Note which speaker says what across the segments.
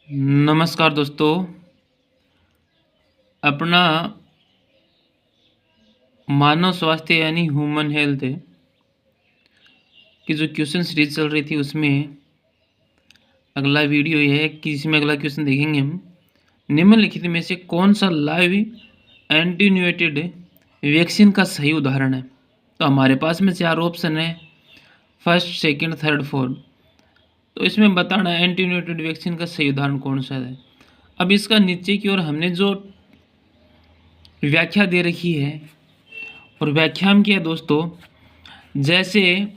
Speaker 1: नमस्कार दोस्तों। अपना मानव स्वास्थ्य यानी ह्यूमन हेल्थ की जो क्वेश्चन सीरीज चल रही थी उसमें अगला वीडियो ये है कि इसमें अगला क्वेश्चन देखेंगे हम। निम्नलिखित में से कौन सा लाइव एंटीन्यूएटेड वैक्सीन का सही उदाहरण है? तो हमारे पास में 4 ऑप्शन है, फर्स्ट, सेकंड, थर्ड, फोर्थ। तो इसमें बताना है एंटीन्यूएटेड वैक्सीन का सही उदाहरण कौन सा है। अब इसका नीचे की ओर हमने जो व्याख्या दे रखी है और व्याख्या में किया दोस्तों, जैसे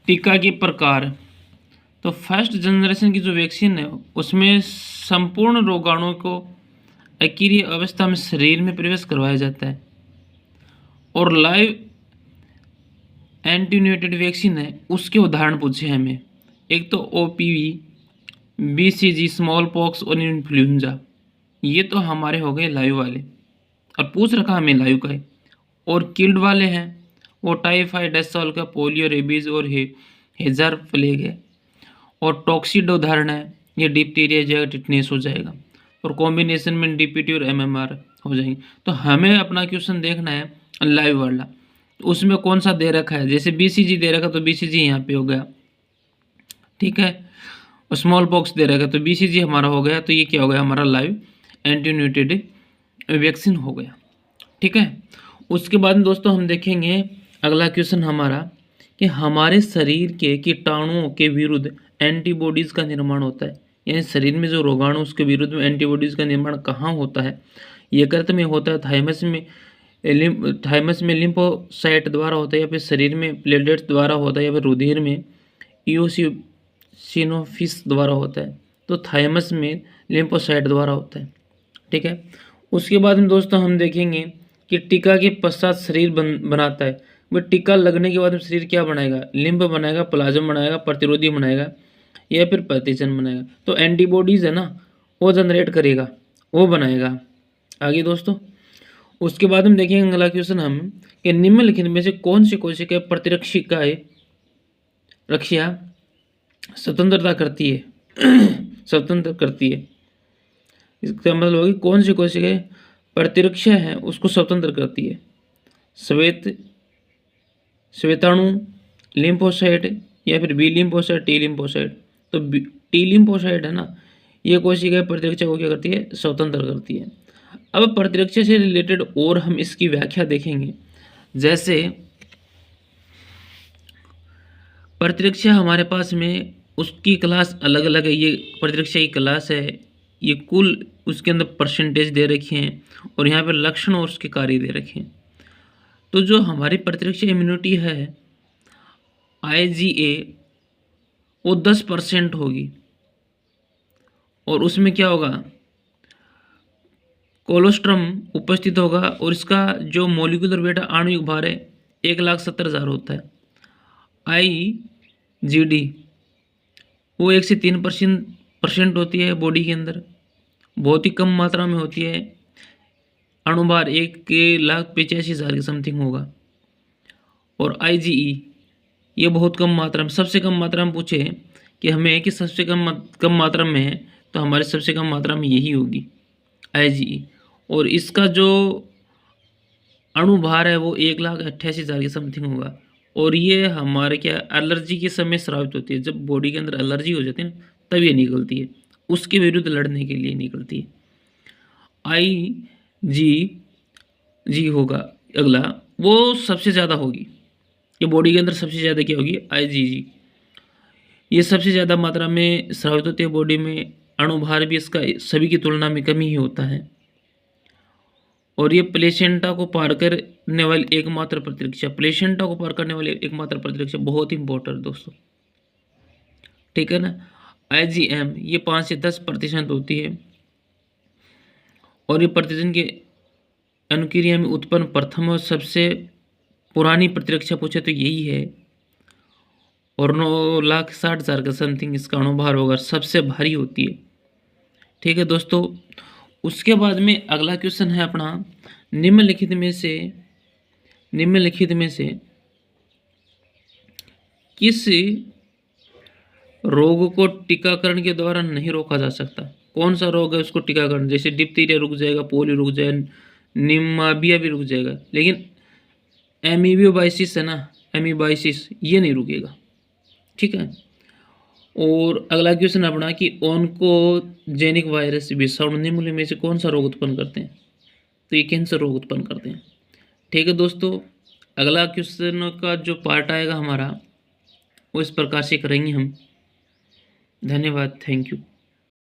Speaker 1: टीका के प्रकार। तो फर्स्ट जनरेशन की जो वैक्सीन है उसमें संपूर्ण रोगाणुओं को अक्रिय अवस्था में शरीर में प्रवेश करवाया जाता है। और लाइव एंटीन्यूएटेड वैक्सीन है उसके उदाहरण पूछे हमें। एक तो ओपीवी, बीसीजी, स्मॉल पॉक्स और इन्फ्लुएंजा। ये तो हमारे हो गए लाइव वाले और पूछ रखा हमें लाइव का है। और किल्ड वाले हैं वो टाइफाइड, एसॉल का, पोलियो, रेबीज और हेजर प्लेग है। और टॉक्सिड उदाहरण है, ये डिप्टीरिया जाएगा, टिटनेस हो जाएगा। और कॉम्बिनेशन में डीपीटी और एमएमआर हो जाएंगे। तो हमें अपना क्वेश्चन देखना है लाइव वाला, तो उसमें कौन सा दे रखा है। जैसे बीसीजी दे रखा तो बीसीजी यहाँ पे हो गया, ठीक है। और स्मॉल पॉक्स दे रखा तो बीसीजी हमारा हो गया। तो ये क्या हो गया, हमारा लाइव एंटीन्यूएटेड वैक्सीन हो गया, ठीक है। उसके बाद में दोस्तों हम देखेंगे अगला क्वेश्चन हमारा कि हमारे शरीर के कीटाणुओं के विरुद्ध एंटीबॉडीज़ का निर्माण होता है। यानी शरीर में जो रोगाणु उसके विरुद्ध में एंटीबॉडीज़ का निर्माण कहाँ होता है? यकृत में होता है, थाइमस में लिम्फोसाइट द्वारा होता है, या फिर शरीर में प्लेटलेट्स द्वारा होता है, या फिर रुधिर में इओसिनोफिल्स द्वारा होता है। तो थाइमस में लिम्फोसाइट द्वारा होता है, ठीक है। उसके बाद में दोस्तों हम देखेंगे कि टीका के पश्चात शरीर बनाता है। वह टीका लगने के बाद में शरीर क्या बनाएगा? लिम्फ बनाएगा, प्लाज्मा बनाएगा, प्रतिरोधी बनाएगा, या फिर प्रतिजन बनाएगा। तो एंटीबॉडीज़ है ना, वो जनरेट करेगा, वो बनाएगा। आगे दोस्तों उसके बाद हम देखेंगे अगला क्वेश्चन हम कि निम्नलिखित में से कौन सी कोशिका प्रतिरक्षिकाएं रक्षा स्वतंत्रता करती है स्वतंत्र करती है। इसका मतलब होगा कि कौन सी कोशिकाएं प्रतिरक्षा है उसको स्वतंत्र करती है। श्वेताणु, लिम्फोसाइट, या फिर बी लिम्फोसाइट, टी लिम्फोसाइट। तो टी लिम्फोसाइट है ना, ये कोशिका प्रतिरक्षा को क्या करती है? स्वतंत्र करती है। अब प्रतिरक्षा से रिलेटेड और हम इसकी व्याख्या देखेंगे। जैसे प्रतिरक्षा हमारे पास में उसकी क्लास अलग अलग है। ये प्रतिरक्षा की क्लास है, ये कुल उसके अंदर परसेंटेज दे रखे हैं और यहाँ पर लक्षण और उसके कार्य दे रखे हैं। तो जो हमारी प्रतिरक्षा इम्यूनिटी है IgA वो 10% होगी। और उसमें क्या होगा? कोलोस्ट्रम उपस्थित होगा और इसका जो मोलिकुलर वेट आणविक भार है 1,70,000 होता है। IgD वो 1 से 3% होती है बॉडी के अंदर, बहुत ही कम मात्रा में होती है। अणुभार 1,85,000 के समथिंग होगा। और IgE ये बहुत कम मात्रा में, सबसे कम मात्रा में पूछे कि हमें कि सबसे कम मात्रा में है, तो हमारे सबसे कम मात्रा में यही होगी IgE। और इसका जो अणुभार है वो 1,88,000 के समथिंग होगा। और ये हमारे क्या एलर्जी के समय स्रावित होती है। जब बॉडी के अंदर एलर्जी हो जाती है ना, तब ये निकलती है, उसके विरुद्ध लड़ने के लिए निकलती है। IgG होगा अगला, वो सबसे ज़्यादा होगी। ये बॉडी के अंदर सबसे ज़्यादा क्या होगी? IgG। ये सबसे ज़्यादा मात्रा में स्रावित होती है बॉडी में। अणुभार भी इसका सभी की तुलना में कम ही होता है। और ये प्लेसेंटा को पार करने वाली एकमात्र प्रतिरक्षा, प्लेसेंटा को पार करने वाली एकमात्र प्रतिरक्षा, बहुत ही इंपॉर्टेंट दोस्तों, ठीक है ना। IgM ये 5 से 10% होती है। और ये प्रतिजन के अनुक्रिया में उत्पन्न प्रथम और सबसे पुरानी प्रतिरक्षा पूछे तो यही है। और 9,60,000 का समथिंग इसका अणुभार होगा, सबसे भारी होती है, ठीक है दोस्तों। उसके बाद में अगला क्वेश्चन है अपना, निम्नलिखित में से किस रोग को टीकाकरण के द्वारा नहीं रोका जा सकता। कौन सा रोग है उसको टीकाकरण, जैसे डिप्थीरिया रुक जाएगा, पोलियो रुक जाएगा, निमाबिया भी रुक जाएगा, लेकिन एमीबियोबाइसिस है ना, एमीबाइसिस ये नहीं रुकेगा। ठीक है। और अगला क्वेश्चन अपना कि ऑन्कोजेनिक वायरस विषाणु निम्नलिखित में से कौन सा रोग उत्पन्न करते हैं? तो ये कैंसर रोग उत्पन्न करते हैं। ठीक है दोस्तों, अगला क्वेश्चन का जो पार्ट आएगा हमारा वो इस प्रकार से करेंगे हम। धन्यवाद, थैंक यू।